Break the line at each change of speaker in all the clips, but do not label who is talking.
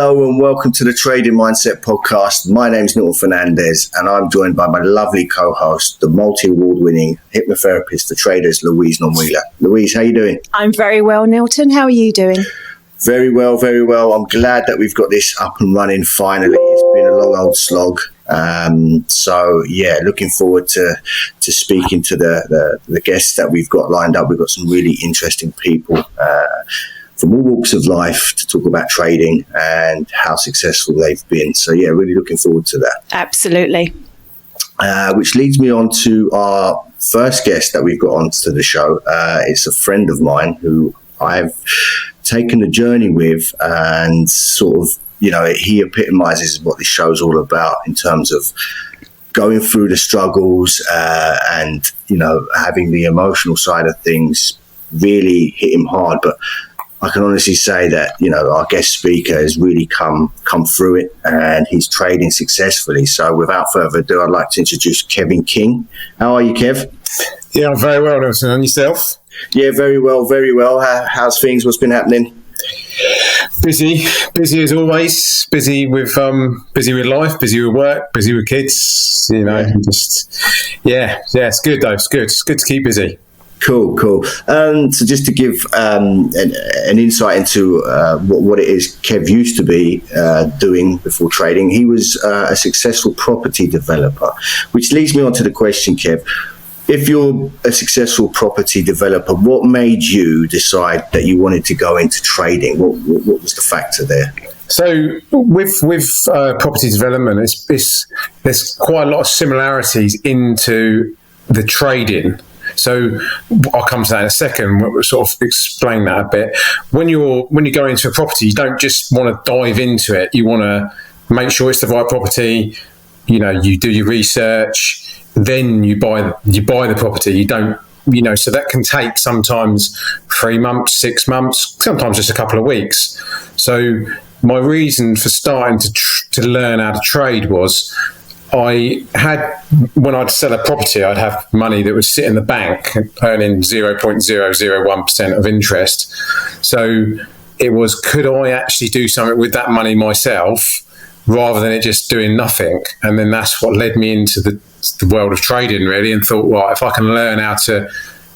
Hello and welcome to the Trading Mindset Podcast. My name's Milton Fernandez and I'm joined by my lovely co-host, the multi-award winning hypnotherapist for traders, Louise Nonwheeler. Louise, how you doing?
I'm very well, Nilton. How are you doing?
Very well, very well. I'm glad that we've got this up and running finally. It's been a long old slog. Looking forward to speaking to the guests that we've got lined up. We've got some really interesting people from all walks of life to talk about trading and how successful they've been. So, yeah, really looking forward to that.
Absolutely.
Which leads me on to our first guest that we've got onto the show. It's a friend of mine who I've taken a journey with, and sort of, he epitomizes what this show's all about in terms of going through the struggles and having the emotional side of things really hit him hard. But I can honestly say that, our guest speaker has really come through it and he's trading successfully. So without further ado, I'd like to introduce Kevin King. How are you, Kev?
Yeah, I'm very well, Nelson. And yourself?
Yeah, very well, very well. How's things? What's been happening?
Busy as always. Busy with life, busy with work, busy with kids. It's good though. It's good to keep busy.
Cool. So just to give an insight into what it is Kev used to be doing before trading, he was a successful property developer, which leads me on to the question, Kev. If you're a successful property developer, what made you decide that you wanted to go into trading? What was the factor there?
So with property development, there's quite a lot of similarities into the trading. So I'll come to that in a second. We'll sort of explain that a bit. When you go into a property, you don't just want to dive into it. You want to make sure it's the right property. You do your research, then you buy the property. You don't, so that can take sometimes 3 months, 6 months, sometimes just a couple of weeks. So my reason for starting to learn how to trade was, when I'd sell a property, I'd have money that would sit in the bank earning 0.001% of interest. So it was, could I actually do something with that money myself rather than it just doing nothing? And then that's what led me into the world of trading, really, and thought, well, if I can learn how to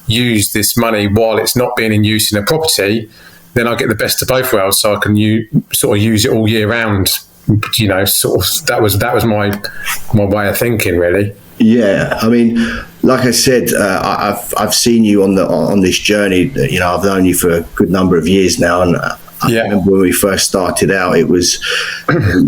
use this money while it's not being in use in a property, then I get the best of both worlds. So I can sort of use it all year round. That was my way of thinking, really.
Yeah, I mean, like I said, I've seen you on this journey. I've known you for a good number of years now, and I remember when we first started out, it was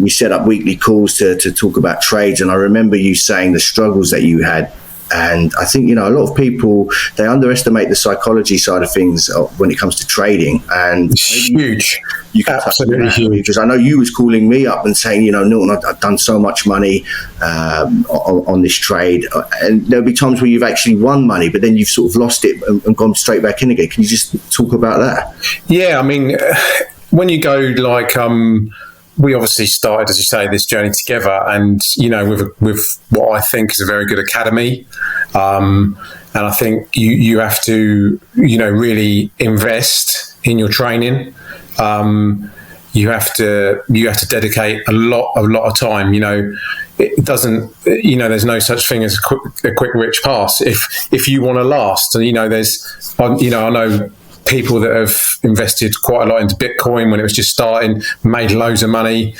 we set up weekly calls to talk about trades, and I remember you saying the struggles that you had. And I think, a lot of people, they underestimate the psychology side of things when it comes to trading. And
it's huge.
You can
absolutely huge.
Because I know you was calling me up and saying, Nilton, I've done so much money on this trade. And there'll be times where you've actually won money, but then you've sort of lost it and gone straight back in again. Can you just talk about that?
Yeah, I mean, when you go we obviously started, as you say, this journey together, and with what I think is a very good academy, and I think you have to really invest in your training. You have to dedicate a lot of time. It doesn't. There's no such thing as a quick rich pass. If you want to last, and I know people that have invested quite a lot into Bitcoin when it was just starting, made loads of money.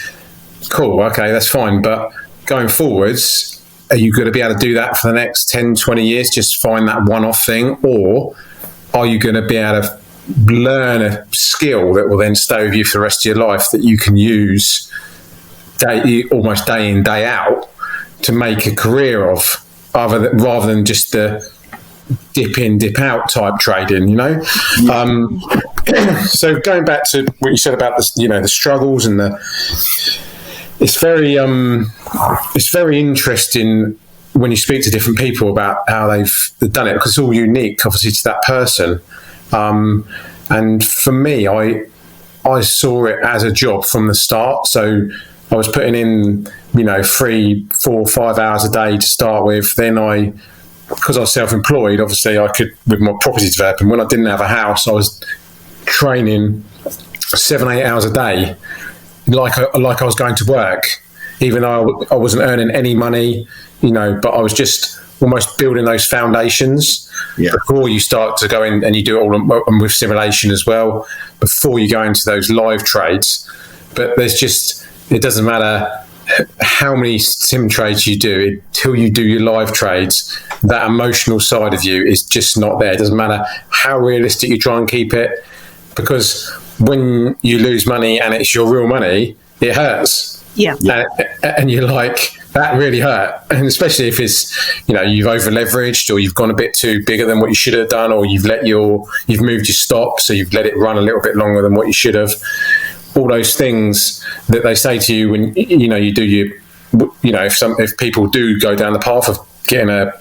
Cool, okay, that's fine. But going forwards, are you going to be able to do that for the next 10, 20 years, just find that one-off thing? Or are you going to be able to learn a skill that will then stay with you for the rest of your life that you can use almost day in, day out to make a career of, rather than just the dip in, dip out type trading, So going back to what you said about the struggles and it's very interesting when you speak to different people about how they've done it, because it's all unique, obviously, to that person. And for me, I saw it as a job from the start. So I was putting in, 3, 4, 5 hours a day to start with. Then because I was self-employed, obviously I could, with my property developing, when I didn't have a house, I was training 7, 8 hours a day like I was going to work, even though I wasn't earning any money, but I was just almost building those foundations before you start to go in, and you do it all and with simulation as well, before you go into those live trades. But it doesn't matter how many sim trades you do until you do your live trades. That emotional side of you is just not there. It doesn't matter how realistic you try and keep it, because when you lose money and it's your real money, it hurts.
Yeah.
And you're like, that really hurt. And especially if it's, you've over leveraged, or you've gone a bit too bigger than what you should have done, or you've moved your stop, so you've let it run a little bit longer than what you should have. All those things that they say to you when, you do if people do go down the path of getting a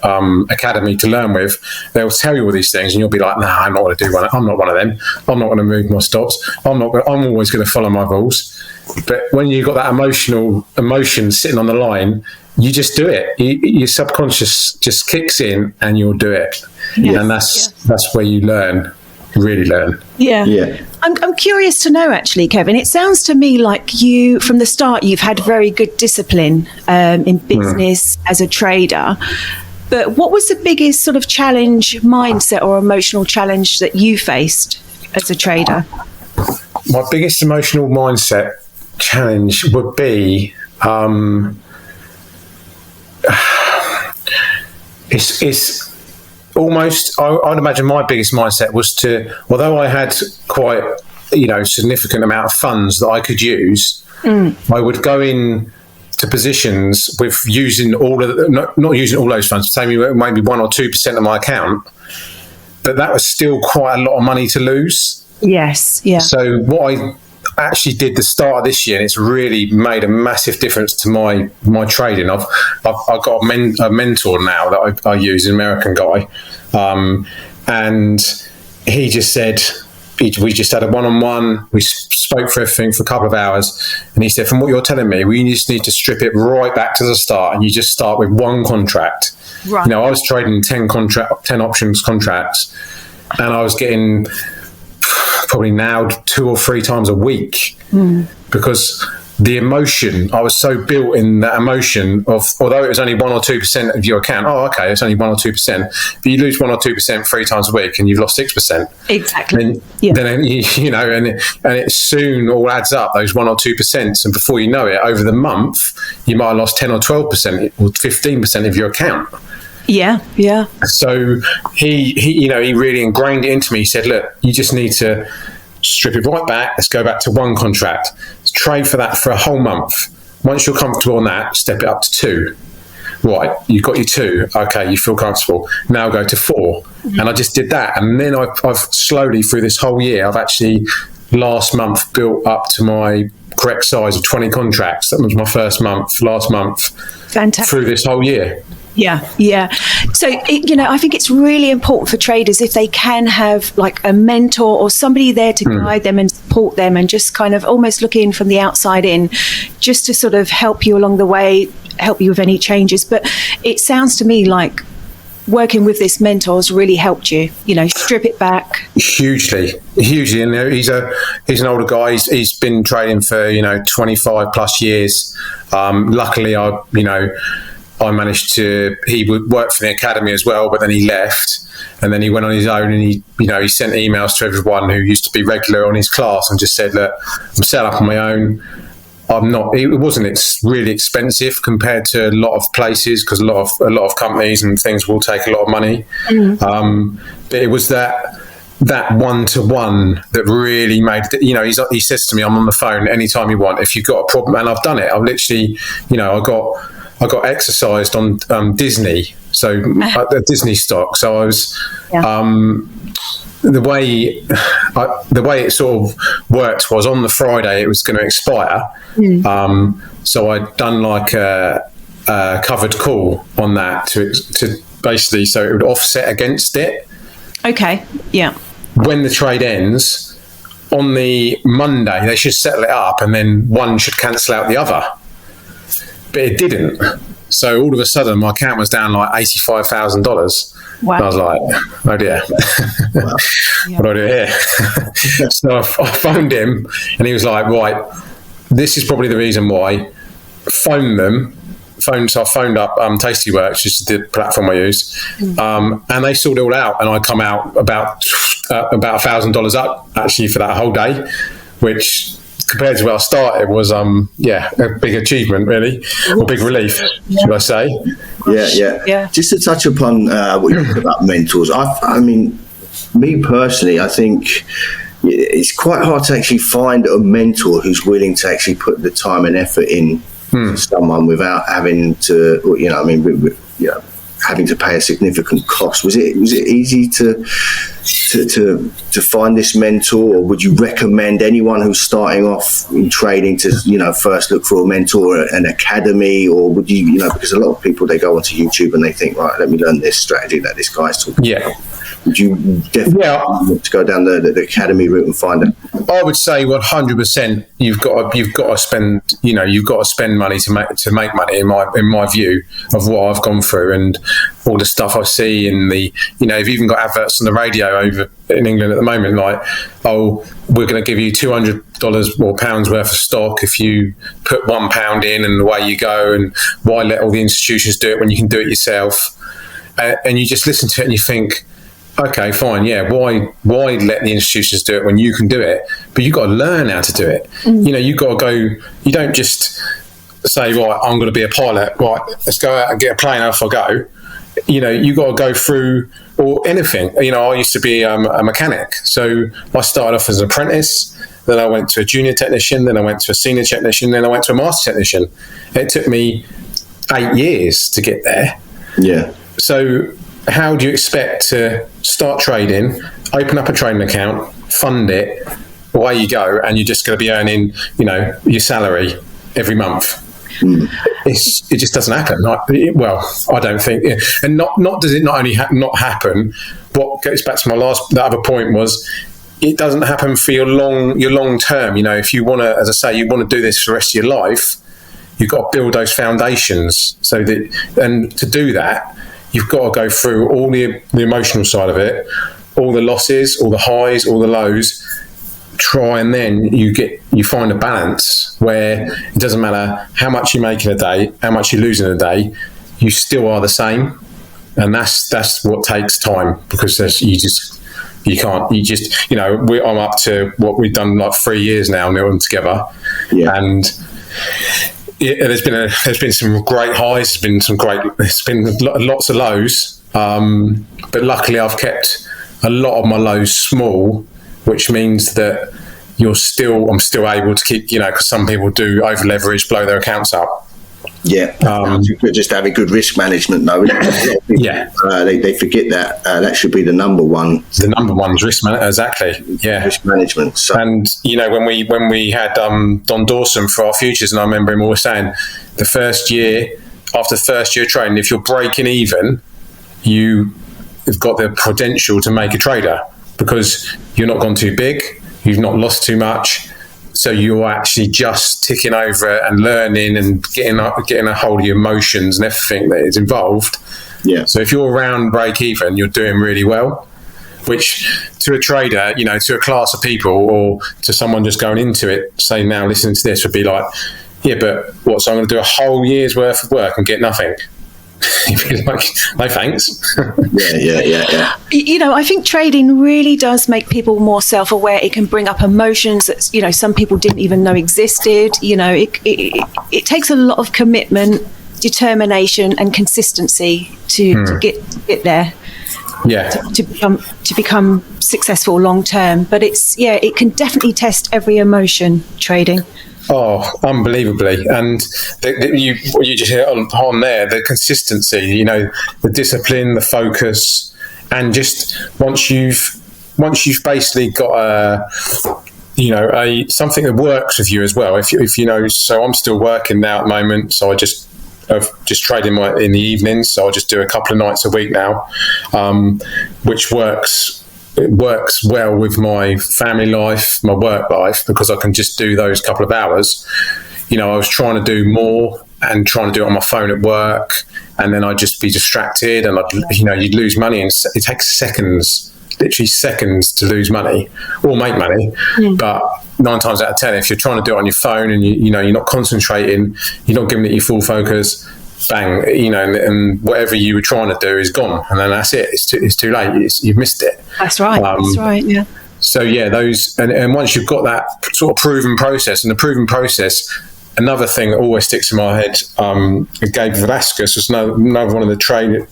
academy to learn with, they'll tell you all these things, and you'll be like, I'm not going to do one. I'm not one of them. I'm not going to move my stops. I'm always going to follow my rules. But when you've got that emotion sitting on the line, you just do it. Your subconscious just kicks in, and you'll do it. Yes. And that's where you really learn.
Yeah. I'm curious to know, actually, Kevin, it sounds to me like you, from the start, you've had very good discipline in business as a trader. But what was the biggest sort of challenge, mindset or emotional challenge that you faced as a trader?
My biggest emotional mindset challenge would be it's almost, I'd imagine my biggest mindset was although I had quite significant amount of funds that I could use, I would go in to positions with using not using all those funds, say maybe 1 or 2% of my account, but that was still quite a lot of money to lose.
Yes. Yeah.
So what I actually did the start of this year, and it's really made a massive difference to my trading. I've got a mentor now that I use, an American guy, and he just said, we just had a one-on-one, we spoke for everything for a couple of hours, and he said, from what you're telling me, we just need to strip it right back to the start, and you just start with one contract. Right. I was trading 10 options contracts, and I was getting probably now 2 or 3 times a week, because the emotion, I was so built in that emotion of, although it was only 1 or 2% of your account, it's only 1 or 2%, but you lose 1 or 2% 3 times a week and you've lost 6%.
Exactly.
Then and it soon all adds up, those 1 or 2%, and before you know it, over the month, you might have lost 10 or 12% or 15% of your account.
Yeah.
So he really ingrained it into me. He said, look, you just need to strip it right back. Let's go back to 1 contract. Let's trade for that for a whole month. Once you're comfortable on that, step it up to 2. Right, you've got your 2. Okay, you feel comfortable. Now go to 4. Mm-hmm. And I just did that. And then I've slowly, through this whole year, I've actually last month built up to my correct size of 20 contracts. That was my first month, last month.
Fantastic.
Through this whole year.
Yeah. So, I think it's really important for traders if they can have like a mentor or somebody there to guide them and support them, and just kind of almost look in from the outside in, just to sort of help you along the way, help you with any changes. But it sounds to me like working with this mentor has really helped you, strip it back. Hugely.
And he's an older guy. He's been trading for, 25 plus years. Luckily, I managed to, he would work for the academy as well, but then he left, and then he went on his own, and he sent emails to everyone who used to be regular on his class and just said, look, I'm set up on my own. It wasn't really expensive compared to a lot of places, because a lot of companies and things will take a lot of money. But it was that one-to-one that really made, he says to me, I'm on the phone anytime you want, if you've got a problem. And I've done it. I've literally, I got exercised on Disney, so the Disney stock. So I was the way it sort of worked was, on the Friday it was going to expire. So I'd done like a covered call on that to basically, so it would offset against it.
Okay. Yeah.
When the trade ends on the Monday, they should settle it up, and then one should cancel out the other. But it didn't. So all of a sudden, my account was down like $85,000.
Wow.
And I was like, oh dear, what do I do here? So I phoned him, and he was like, right, this is probably the reason why. So I phoned up Tastyworks, which is the platform I use, and they sorted it all out, and I come out about $1,000 up actually for that whole day, which compared to where I started was a big achievement, really, or big relief, should I say?
Yeah. Just to touch upon what you said about mentors, I mean, me personally, I think it's quite hard to actually find a mentor who's willing to actually put the time and effort in to someone without having to, having to pay a significant cost. Was it easy to find this mentor, or would you recommend anyone who's starting off in trading to first look for a mentor, an academy, or would you because a lot of people, they go onto YouTube and they think, right, let me learn this strategy that this guy's talking about. Would you definitely want to go down the academy route and find it?
I would say 100%. You've got to spend money to make money. In my view of what I've gone through and all the stuff I see in the, you've even got adverts on the radio over in England at the moment, like, oh, we're going to give you $200 or pounds worth of stock if you put £1 in, and away you go. And why let all the institutions do it when you can do it yourself? And you just listen to it and you think, okay, fine, yeah. Why let the institutions do it when you can do it? But you've got to learn how to do it. You've got to go. You don't just say, right, I'm going to be a pilot. Right, let's go out and get a plane. Off I go. You've got to go through or anything. I used to be a mechanic, so I started off as an apprentice. Then I went to a junior technician. Then I went to a senior technician. Then I went to a master technician. It took me 8 years to get there.
Yeah.
So how do you expect to start trading, open up a trading account, fund it, away you go, and you're just going to be earning, your salary every month? It just doesn't happen. I don't think. And not does it not only not happen. What goes back to the other point was, it doesn't happen for your long term. If you want to, as I say, you want to do this for the rest of your life, you've got to build those foundations. And to do that, you've got to go through all the emotional side of it, all the losses, all the highs, all the lows. Try, and then you find a balance where it doesn't matter how much you make in a day, how much you lose in a day, you still are the same. And that's what takes time, because I'm up to what we've done like 3 years now, Nilton, together, and there's been some great highs, there's been lots of lows, but luckily I've kept a lot of my lows small, which means that I'm still able to keep, because some people do over leverage, blow their accounts up.
Yeah, just having good risk management, though. They forget that that should be the number one.
The number one is risk management, exactly. Yeah,
risk management. So.
And when we had Don Dawson for our futures, and I remember him always saying, after the first year of trading, if you're breaking even, you've got the potential to make a trader, because you're not gone too big, you've not lost too much. So you're actually just ticking over and learning and getting a hold of your emotions and everything that is involved.
Yeah.
So if you're around break even, you're doing really well, which to a trader, to a class of people, or to someone just going into it, saying, now listening to this, would be like, yeah, but what? So I'm going to do a whole year's worth of work and get nothing. You'd be like, no thanks.
Yeah.
I think trading really does make people more self-aware. It can bring up emotions that some people didn't even know existed. It takes a lot of commitment, determination, and consistency to get there.
Yeah.
To become successful long term. But it can definitely test every emotion, trading.
Oh, unbelievably. And what you just hit on there, the consistency, the discipline, the focus, and just once you've basically got something that works with you as well. If so I'm still working now at the moment, so I've just trading in the evenings, so I just do a couple of nights a week now, which works. It works well with my family life, my work life, because I can just do those couple of hours. I was trying to do more and trying to do it on my phone at work, and then I'd just be distracted, and you'd lose money, and it takes literally seconds to lose money or make money. But 9 times out of 10, if you're trying to do it on your phone and you're not concentrating, you're not giving it your full focus, bang, and whatever you were trying to do is gone, and then that's it. It's too late. You've missed it.
That's right. That's right. Yeah.
So yeah, those, and once you've got that sort of proven process, another thing that always sticks in my head, Gabe Velasquez was another one of the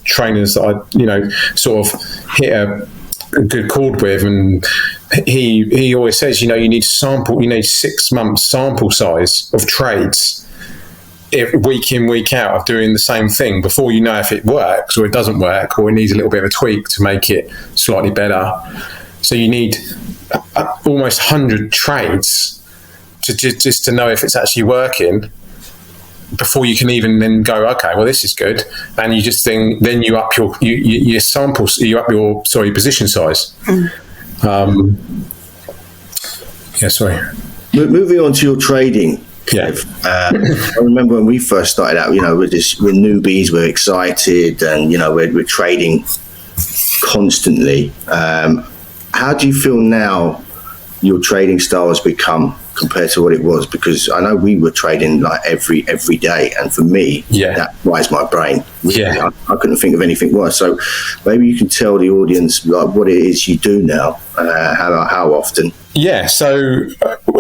trainers that I, sort of hit a good chord with, and he always says, you need 6 months sample size of trades, week in, week out, of doing the same thing before you know if it works or it doesn't work, or it needs a little bit of a tweak to make it slightly better. So you need almost 100 trades just to know if it's actually working before you can even then go, okay, well, this is good. And you just think, then you up your samples, you up your position size.
Moving on to your trading.
Yeah.
I remember when we first started out, we're newbies, we're excited, and we're trading constantly. How do you feel now your trading style has become compared to what it was? Because I know we were trading like every day, and for me, that fries my brain.
Yeah,
I couldn't think of anything worse. So maybe you can tell the audience like what it is you do now, how often.
Yeah, so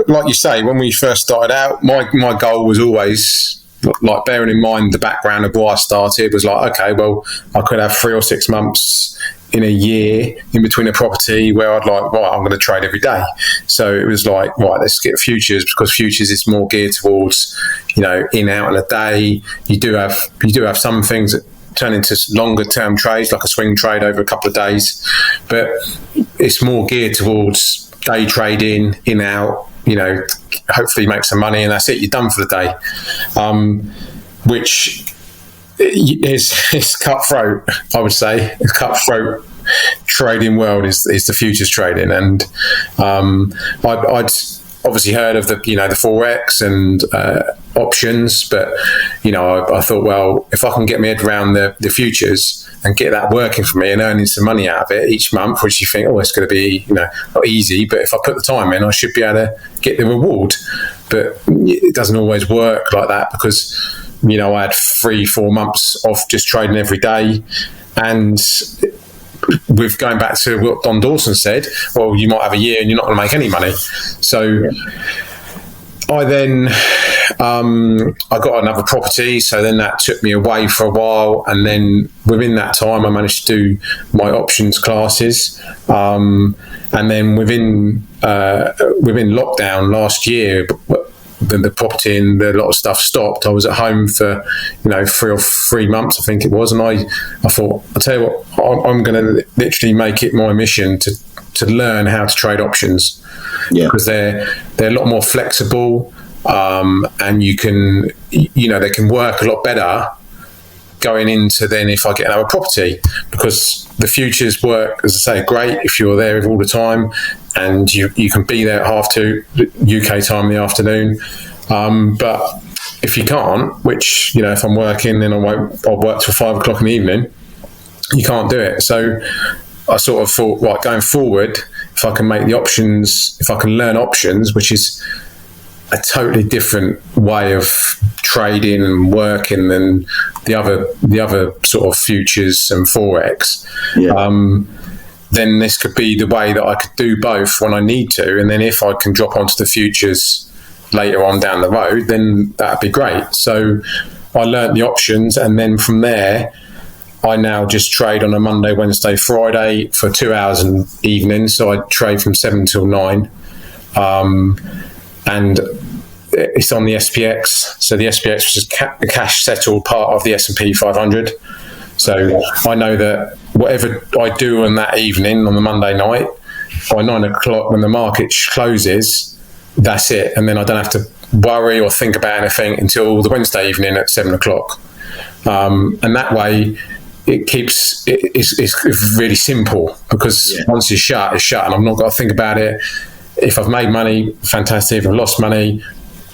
like you say, when we first started out, my goal was always, like, bearing in mind the background of why I started, was like, okay, well, I could have 3 or 6 months in a year in between a property where I'd like, right, I'm going to trade every day. So it was like, right, let's get futures, because futures is more geared towards, in, out in a day. You do have some things that turn into longer term trades, like a swing trade over a couple of days, but it's more geared towards day trading, in, out, hopefully make some money, and that's it, you're done for the day. Which is cutthroat, I would say. Cutthroat trading world is the futures trading, and I'd obviously heard of the forex and options, but I thought, well, if I can get my head around the futures and get that working for me and earning some money out of it each month, which you think, it's going to be not easy, but if I put the time in, I should be able to get the reward. But it doesn't always work like that, because I had 3-4 months off just trading every day, and with going back to what Don Dawson said, well, you might have a year and you're not going to make any money. So I then I got another property, so then that took me away for a while, and then within that time I managed to do my options classes, and then within lockdown last year, the property and a lot of stuff stopped. I was at home for 3 months, I think it was, and I thought, I'll tell you what, I'm going to literally make it my mission to learn how to trade options, because they're a lot more flexible, and you can they can work a lot better going into then if I get another property, because the futures work, as I say, great if you're there all the time, and you can be there at 2:30 UK time in the afternoon. But if you can't, which if I'm working, then I'll work till 5 o'clock in the evening. You can't do it. So I sort of thought, right, going forward, if I can make the options, if I can learn options, which is a totally different way of trading and working than the other sort of futures and forex. Then this could be the way that I could do both when I need to, and then if I can drop onto the futures later on down the road, then that'd be great. So I learnt the options, and then from there I now just trade on a Monday, Wednesday, Friday for 2 hours in the evening. So I trade from 7 till 9, and it's on the SPX. So the SPX is a cash settled part of the S&P 500. So I know that whatever I do on that evening, on the Monday night, by 9 o'clock when the market closes, that's it. And then I don't have to worry or think about anything until the Wednesday evening at 7 o'clock. And that way it's really simple, because once it's shut, and I've not got to think about it. If I've made money, fantastic. If I've lost money,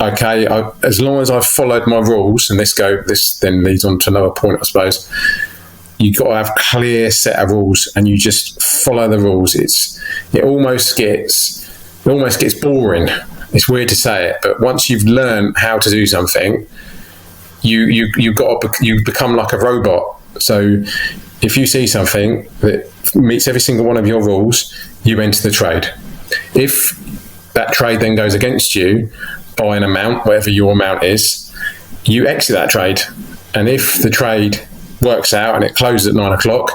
okay. As long as I've followed my rules, and this then leads on to another point, I suppose. You've got to have a clear set of rules, and you just follow the rules. It almost gets boring it's weird to say it, but once you've learned how to do something, you become like a robot. So if you see something that meets every single one of your rules, you enter the trade. If that trade then goes against you by an amount, whatever your amount is, you exit that trade. And if the trade works out and it closes at 9 o'clock,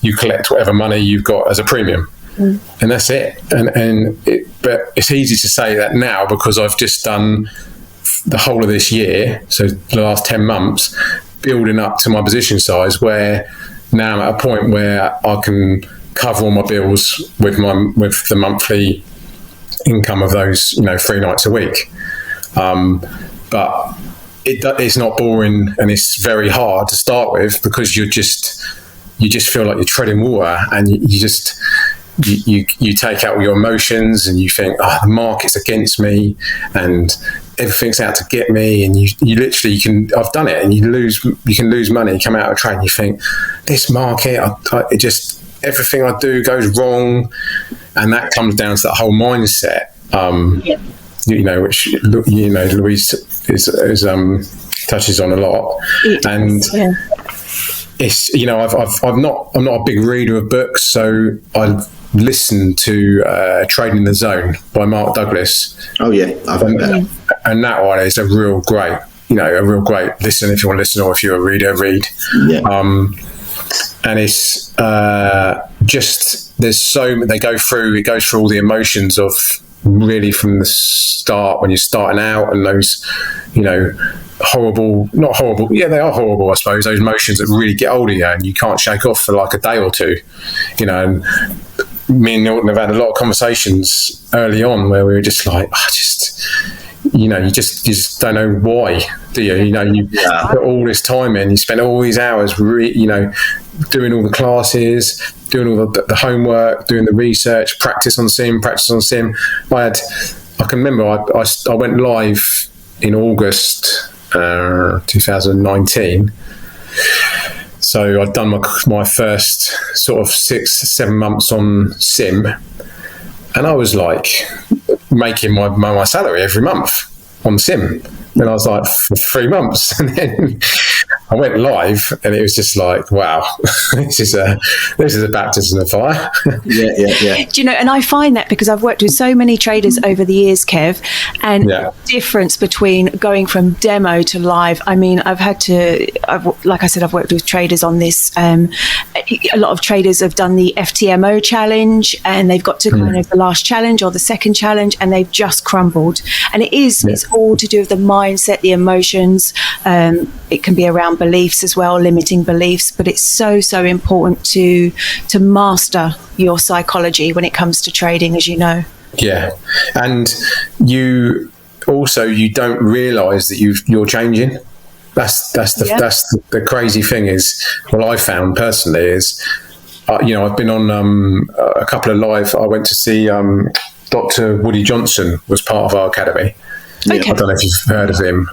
you collect whatever money you've got as a premium. And that's it. But it's easy to say that now because I've just done the whole of this year, so the last 10 months, building up to my position size, where now I'm at a point where I can cover all my bills with the monthly income of those 3 nights a week. But it's not boring, and it's very hard to start with because you just feel like you're treading water, and you take out all your emotions and you think, the market's against me and everything's out to get me, and you literally I've done it, and you can lose money, come out of a trade and you think, this market, everything I do goes wrong, and that comes down to that whole mindset, which Louise is touches on a lot. It's I'm not a big reader of books, so I've listened to Trading the Zone by Mark Douglas.
Oh yeah, I've heard that.
And that one is a real great listen if you want to listen, or if you're a reader, read.
Yeah.
And it's just it goes through all the emotions of really from the start when you're starting out, and those not horrible, they are horrible, I suppose, those emotions that really get hold of you and you can't shake off for like a day or two, and me and Norton have had a lot of conversations early on where we were just like, you just don't know why, do you? You put all this time in, you spend all these hours, doing all the classes, doing all the homework, doing the research, practice on sim. I can remember I went live in August 2019. So I'd done my first sort of 6-7 months on sim, and I was like making my salary every month on sim. And I was like, for 3 months, and then I went live, and it was just like, wow, this is a baptism of fire.
Yeah.
Do you know? And I find that because I've worked with so many traders over the years, Kev, and the difference between going from demo to live. I mean, like I said, I've worked with traders on this. A lot of traders have done the FTMO challenge, and they've got to kind of the last challenge or the second challenge, and they've just crumbled. And it's all to do with the mindset, the emotions. It can be around beliefs as well, limiting beliefs, but it's so important to master your psychology when it comes to trading, as you know. Yeah,
and you don't realise that you're changing. That's the crazy thing is, what I found personally is, I've been on a couple of live. I went to see Dr. Woody Johnson was part of our academy. Okay. I don't know if you've heard of him.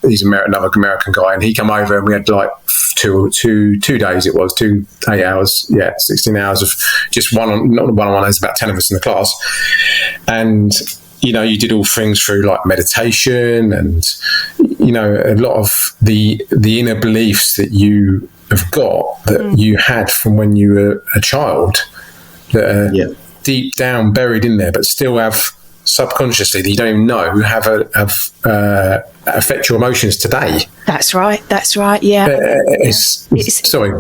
He's another American guy, and he came over and we had like two days. It was 8 hours, 16 hours of just not one-on-one. There's about 10 of us in the class, and you did all things through like meditation and a lot of the inner beliefs that you have got that you had from when you were a child that are deep down buried in there, but still have subconsciously that you don't even know have affect your emotions today.
That's right. Yeah. Sorry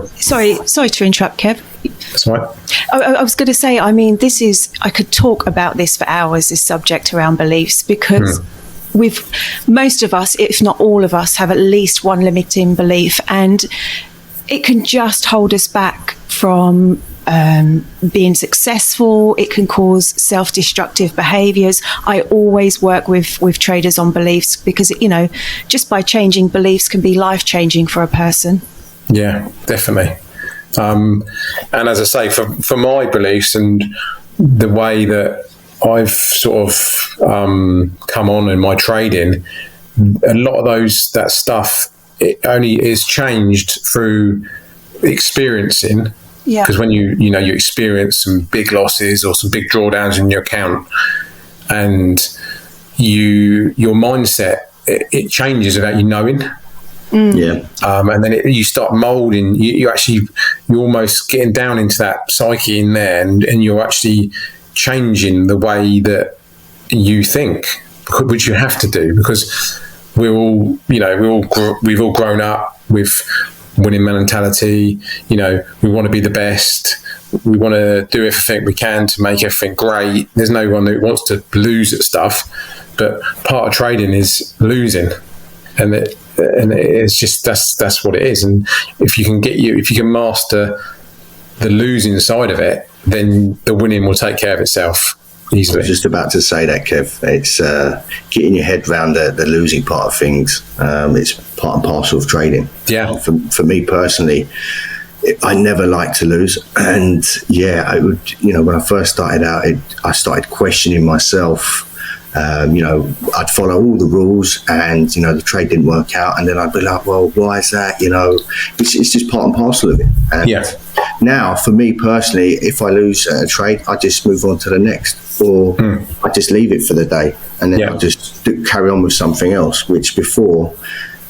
to interrupt, Kev.
That's right.
I was going to say, I mean, I could talk about this for hours, this subject around beliefs, because most of us, if not all of us, have at least one limiting belief, and it can just hold us back from being successful. It can cause self-destructive behaviors. I always work with traders on beliefs because, just by changing beliefs can be life-changing for a person. Yeah, definitely. And as I say, for my beliefs and the way that I've sort of come on in my trading, a lot of that stuff, it only is changed through experiencing. Yeah. Because when you experience some big losses or some big drawdowns in your account, and
your mindset, it changes without you knowing.
Yeah.
And then you start molding, you're almost getting down into that psyche in there, and you're actually changing the way that you think, which you have to do, because we've all grown up with winning mentality. We want to be the best. We want to do everything we can to make everything great. There's no one that wants to lose at stuff, but part of trading is losing, and it's just that's what it is. And if you can master the losing side of it, then the winning will take care of itself easily.
I was just about to say that, Kev. It's getting your head around the losing part of things. It's part and parcel of trading.
Yeah.
For me personally, I never liked to lose, and I would. When I first started out, I started questioning myself. I'd follow all the rules, and the trade didn't work out, and then I'd be like, well, why is that? It's just part and parcel of it. And now, for me personally, if I lose a trade, I just move on to the next, or I just leave it for the day, and then I just carry on with something else. Which before,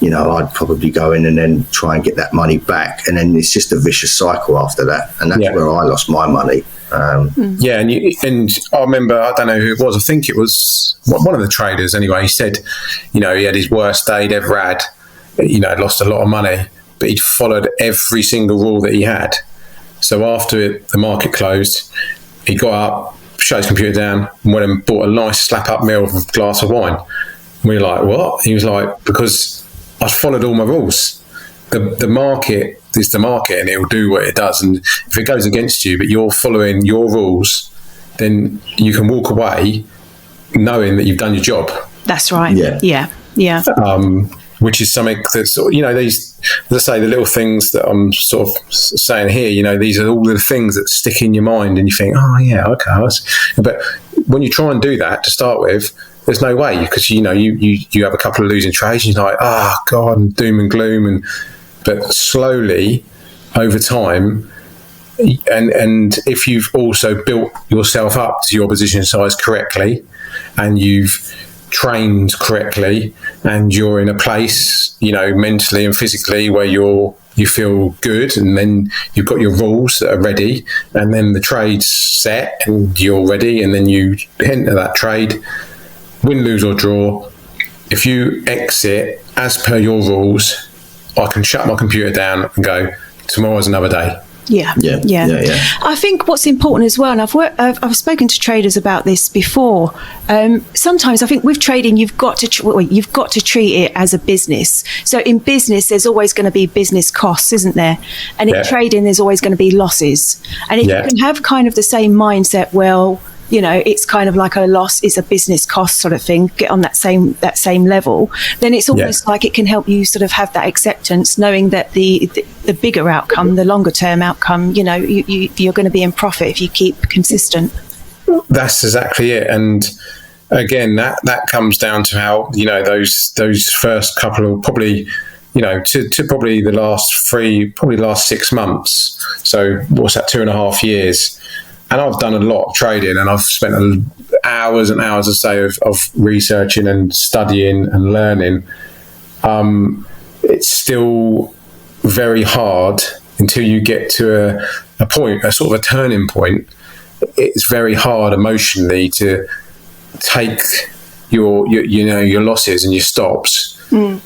I'd probably go in and then try and get that money back, and then it's just a vicious cycle after that, and that's where I lost my money.
And I remember, I don't know who it was, I think it was one of the traders anyway. He said, he had his worst day he'd ever had, lost a lot of money, but he'd followed every single rule that he had. So after the market closed, he got up, shut his computer down, and went and bought a nice slap-up meal with a glass of wine. And we were like, what? He was like, because I followed all my rules. The market is the market, and it will do what it does. And if it goes against you, but you're following your rules, then you can walk away knowing that you've done your job.
That's right. Yeah.
Which is something that's, these, as I say, the little things that I'm sort of saying here, these are all the things that stick in your mind, and you think, oh yeah, okay. But when you try and do that to start with, there's no way, because you have a couple of losing trades, and you're like, oh God, and doom and gloom, but slowly over time, and if you've also built yourself up to your position size correctly, and you've trained correctly, and you're in a place, mentally and physically where you feel good, and then you've got your rules that are ready, and then the trade's set and you're ready, and then you enter that trade, win, lose or draw. If you exit as per your rules, I can shut my computer down and go, tomorrow's another day.
Yeah. I think what's important as well, and I've spoken to traders about this before. Sometimes I think with trading, you've got to treat it as a business. So in business, there's always going to be business costs, isn't there? And in trading, there's always going to be losses. And if you can have kind of the same mindset, well, it's kind of like a loss is a business cost sort of thing, get on that same level, then it's almost like it can help you sort of have that acceptance, knowing that the bigger outcome, the longer term outcome, you're going to be in profit if you keep consistent.
That's exactly it. And again, that comes down to how, those first couple of probably, to probably the last 6 months. So what's that, 2.5 years? And I've done a lot of trading, and I've spent hours and hours, of researching and studying and learning. It's still very hard until you get to a point, a sort of a turning point. It's very hard emotionally to take your losses and your stops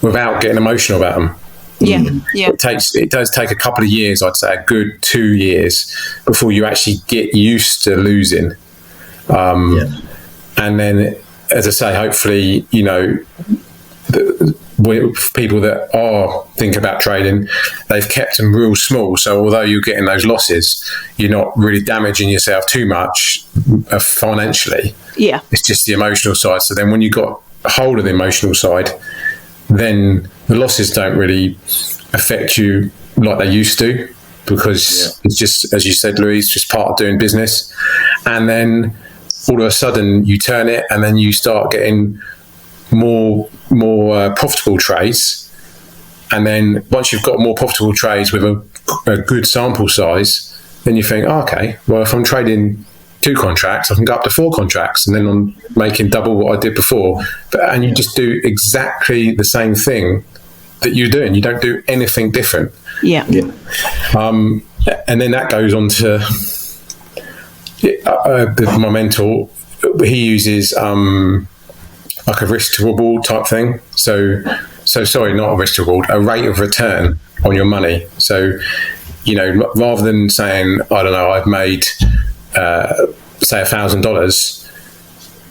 without getting emotional about them. It does take a couple of years, I'd say a good 2 years, before you actually get used to losing. And then, as I say, hopefully, people that think about trading, they've kept them real small. So although you're getting those losses, you're not really damaging yourself too much financially. Yeah, it's just the emotional side. So then when you got a hold of the emotional side, then the losses don't really affect you like they used to, because it's just, as you said, Louise, just part of doing business. And then all of a sudden you turn it, and then you start getting more profitable trades. And then once you've got more profitable trades with a good sample size, then you think, okay, well, if I'm trading 2 contracts, I can go up to 4 contracts, and then I'm making double what I did before. And you just do exactly the same thing that you're doing. You don't do anything different.
Yeah.
And then that goes on to my mentor. He uses like a risk to reward type thing. So sorry, not a risk to reward, a rate of return on your money. So, rather than saying, I don't know, I've made, say $1,000,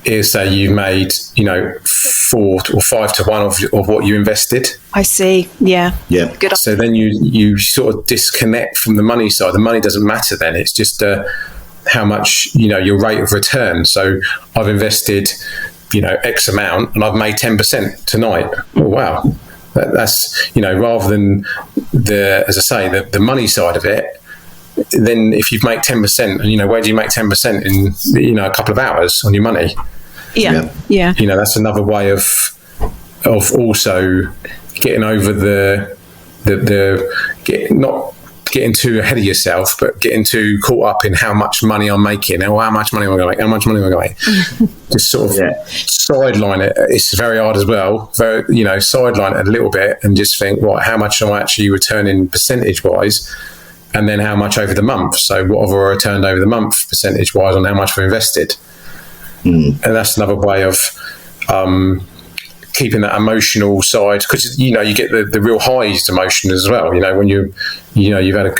is say you've made, 4 or 5 to 1 of what you invested.
I see. Yeah. Good.
So then you sort of disconnect from the money side. The money doesn't matter then. It's just how much, your rate of return. So I've invested, X amount, and I've made 10% tonight. Oh, wow. That's, rather than the money side of it. Then if you make 10%, and where do you make 10% in, a couple of hours on your money?
Yeah.
That's another way of also getting over not getting too ahead of yourself, but getting too caught up in how much money I'm making, or how much money am I going to make, how much money am I going to make. Just sort of sideline it. It's very hard as well. Sideline it a little bit and just think, right, how much am I actually returning percentage-wise? And then how much over the month. So what have I returned over the month percentage-wise on how much I've invested? And that's another way of keeping that emotional side, because you get the real highs emotion as well. When you've had a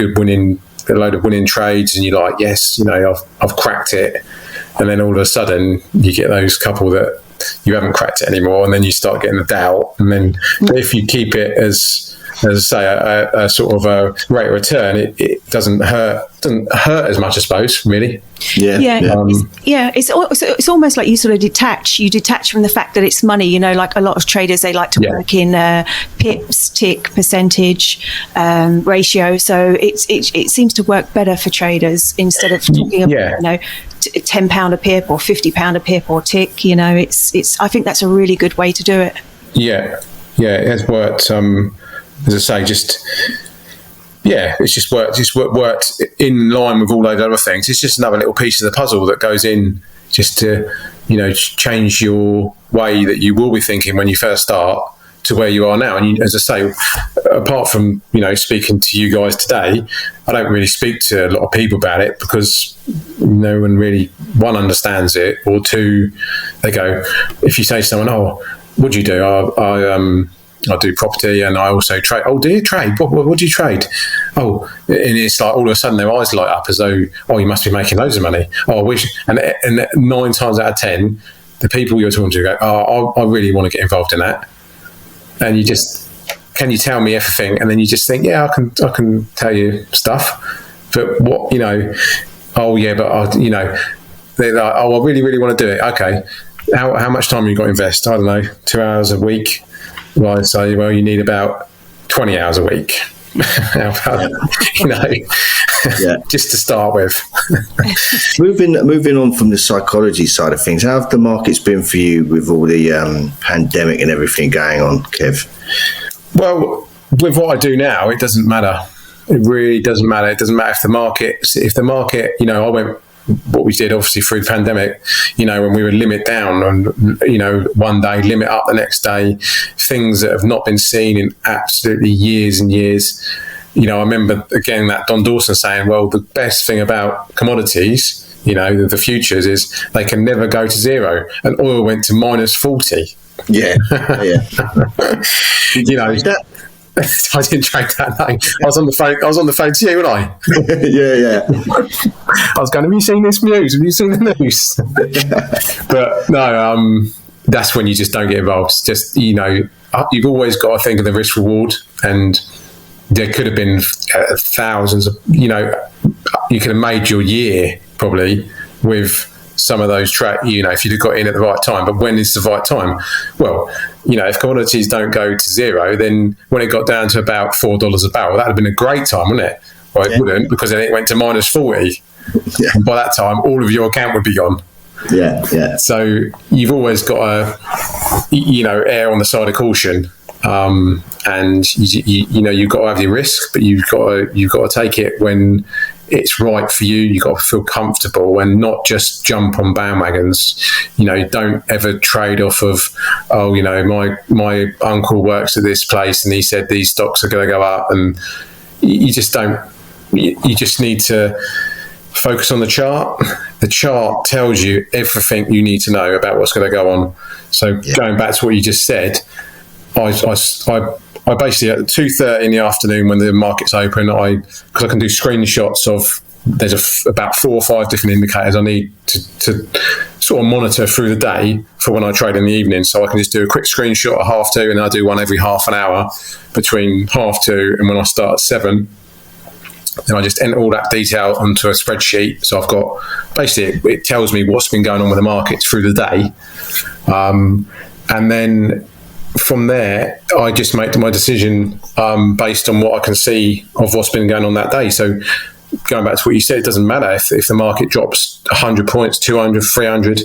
load of winning trades, and you're like, yes, I've cracked it, and then all of a sudden you get those couple that you haven't cracked it anymore, and then you start getting the doubt. And then if you keep it as I say, a sort of a rate of return, it doesn't hurt as much, I suppose, really.
It's almost like you sort of detach from the fact that it's money. Like a lot of traders, they like to work in pips, tick, percentage, ratio. So it seems to work better for traders instead of talking about £10 a pip or £50 a pip or tick. It's I think that's a really good way to do it.
It has worked. As I say, it's just worked in line with all those other things. It's just another little piece of the puzzle that goes in just to, change your way that you will be thinking when you first start to where you are now. And as I say, apart from, speaking to you guys today, I don't really speak to a lot of people about it because no one really, one, understands it, or two, they go, if you say to someone, oh, what do you do? I do property and I also trade. Oh, do you trade? What do you trade? Oh, and it's like all of a sudden their eyes light up as though, oh, you must be making loads of money. Oh, I wish. And 9 times out of 10, the people you're talking to go, oh, I really want to get involved in that. And you just, can you tell me everything? And then you just think, yeah, I can tell you stuff. But what, oh yeah, but they're like, oh, I really, really want to do it. Okay. How much time have you got to invest? I don't know, 2 hours a week. Well, I'd say, well, you need about 20 hours a week. Just to start with.
Moving on from the psychology side of things, how have the markets been for you with all the pandemic and everything going on, Kev?
Well, with what I do now, it doesn't matter. It really doesn't matter. It doesn't matter if the market, I went, what we did obviously through the pandemic, when we were limit down and, one day limit up the next day, things that have not been seen in absolutely years and years. I remember again that Don Dawson saying, well, the best thing about commodities, the futures, is they can never go to zero, and oil went to minus 40.
Yeah.
I didn't trade that night. I was on the phone to you, wasn't I?
Yeah.
I was going, have you seen this news? Have you seen the news? But no, that's when you just don't get involved. It's just, you've always got to think of the risk reward, and there could have been thousands of, you could have made your year probably with some of those if you'd have got in at the right time. But when is the right time? Well, if commodities don't go to zero, then when it got down to about $4 a barrel, that would have been a great time, wouldn't it? Well, it wouldn't, because then it went to minus 40. Yeah. And by that time, all of your account would be gone.
Yeah.
So you've always got to, err on the side of caution. And you've got to have your risk, but you've got to take it when it's right for you. You've got to feel comfortable and not just jump on bandwagons. You know, don't ever trade off of, oh, you know, my uncle works at this place and he said these stocks are going to go up, and you just don't. You just need to focus on the chart. The chart tells you everything you need to know about what's going to go on. So going back to what you just said, I basically at 2:30 in the afternoon when the market's open, because I can do screenshots of, there's about 4 or 5 different indicators I need to sort of monitor through the day for when I trade in the evening. So I can just do a quick screenshot at 2:30, and I do one every half an hour between 2:30 and when I start at 7. Then I just enter all that detail onto a spreadsheet. So I've got, basically, it tells me what's been going on with the markets through the day. And then from there, I just make my decision based on what I can see of what's been going on that day. So going back to what you said, it doesn't matter if the market drops 100 points, 200, 300.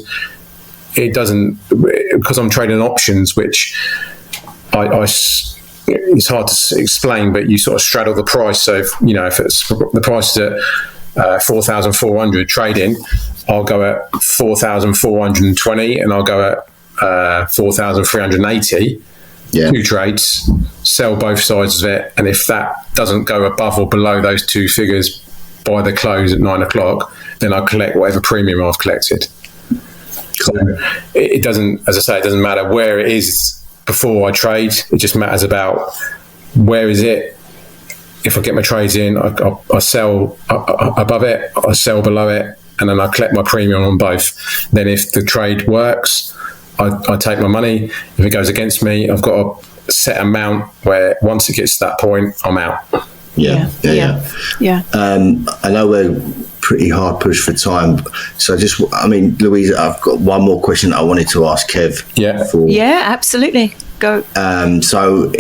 It doesn't, because I'm trading options, which it's hard to explain, but you sort of straddle the price. So if it's the price is at 4,400 trading, I'll go at 4,420 and I'll go at 4,380. Two trades, sell both sides of it, and if that doesn't go above or below those two figures by the close at 9 o'clock, then I'll collect whatever premium I've collected. So it doesn't, as I say, it doesn't matter where it is before I trade. It just matters about where is it. If I get my trades in, I sell above it, I sell below it, and then I collect my premium on both. Then if the trade works, I take my money. If it goes against me, I've got a set amount where once it gets to that point, I'm out.
Yeah. I know we're pretty hard pushed for time, so Louise, I've got one more question I wanted to ask Kev.
Yeah, absolutely. Go.
So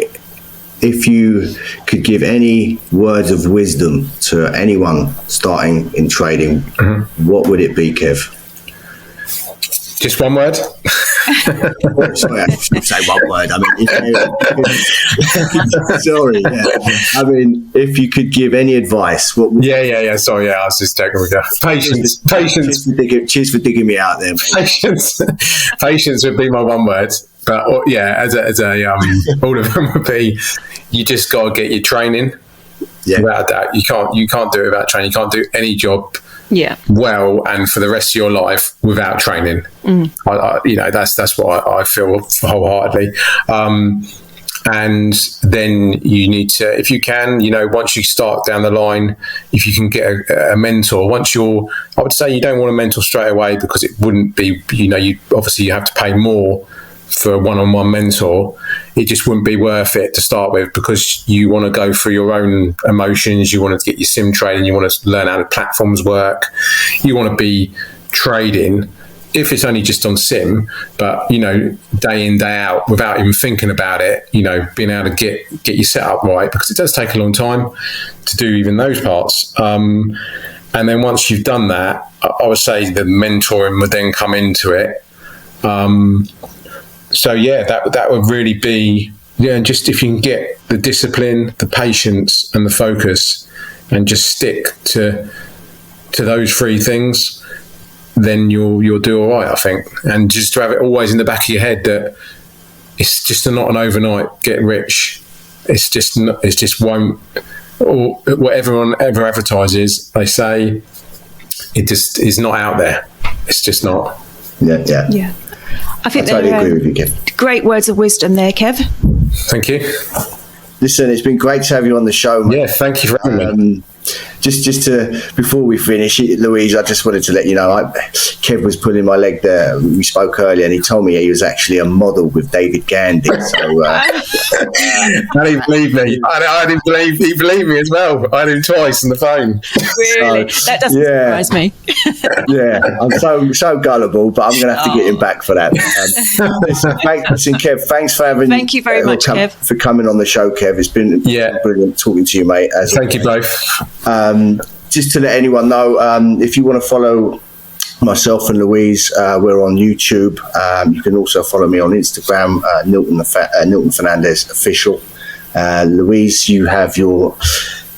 if you could give any words of wisdom to anyone starting in trading, what would it be, Kev?
Just one word?
Sorry, I should say one word. Sorry. Yeah. If you could give any advice, what would...
Yeah. Sorry, I was just taking with patience.
Cheers for digging me out there, mate.
Patience would be my one word. But as a all of them would be, you just got to get your training. Yeah. Without a doubt, you can't do it without training. You can't do any job well and for the rest of your life without training. That's what I feel wholeheartedly. And then you need to, if you can, once you start down the line, if you can get a mentor, I would say you don't want a mentor straight away, because it wouldn't be, you obviously you have to pay more for a one-on-one mentor. It just wouldn't be worth it to start with, because you want to go through your own emotions. You want to get your sim trading. You want to learn how the platforms work. You want to be trading, if it's only just on sim, but day in, day out, without even thinking about it, being able to get your setup right, because it does take a long time to do even those parts. And then once you've done that, I would say the mentoring would then come into it. So that would really be, just if you can get the discipline, the patience and the focus, and just stick to those 3 things, then you'll do all right, I think. And just to have it always in the back of your head that it's just not an overnight get rich. It just won't, or what everyone ever advertises, they say it just is not out there. It's just not.
Yeah.
I think
totally agree with you, Kev.
Great words of wisdom there, Kev.
Thank you.
Listen, it's been great to have you on the show, mate.
Yeah, thank you for having me.
Just to, before we finish, Louise, I just wanted to let you know, Kev was pulling my leg there. We spoke earlier, and he told me he was actually a model with David Gandy. So,
I didn't believe me. I didn't believe he believed me as well. I had him twice on the phone.
Really? So, that doesn't surprise me.
I'm so gullible, but I'm going to have to get him back for that. Listen, Kev, thanks for having.
Thank you very much, Kev,
for coming on the show, Kev. It's been brilliant talking to you, mate.
Thank you both.
Just to let anyone know, if you want to follow myself and Louise, we're on YouTube. You can also follow me on Instagram, Nilton Fernandez Official. Louise, you have your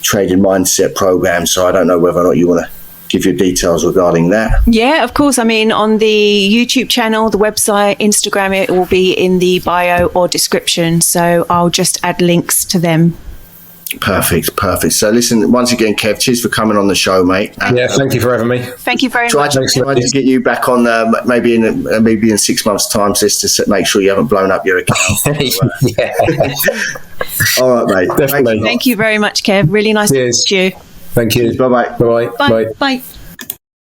trading mindset program. So I don't know whether or not you want to give your details regarding that.
Yeah, of course. I mean, on the YouTube channel, the website, Instagram, it will be in the bio or description. So I'll just add links to them.
Perfect. So listen, once again, Kev, cheers for coming on the show, mate.
Yeah, thank you for having me.
Thank you very much.
Try to get you back on maybe in 6 months' time, just to make sure you haven't blown up your account.
Yeah.
All right, mate.
Definitely.
Thank you very much, Kev. Really nice to meet you.
Thank you.
Bye-bye.
Bye-bye.
Bye.
Bye.
Bye.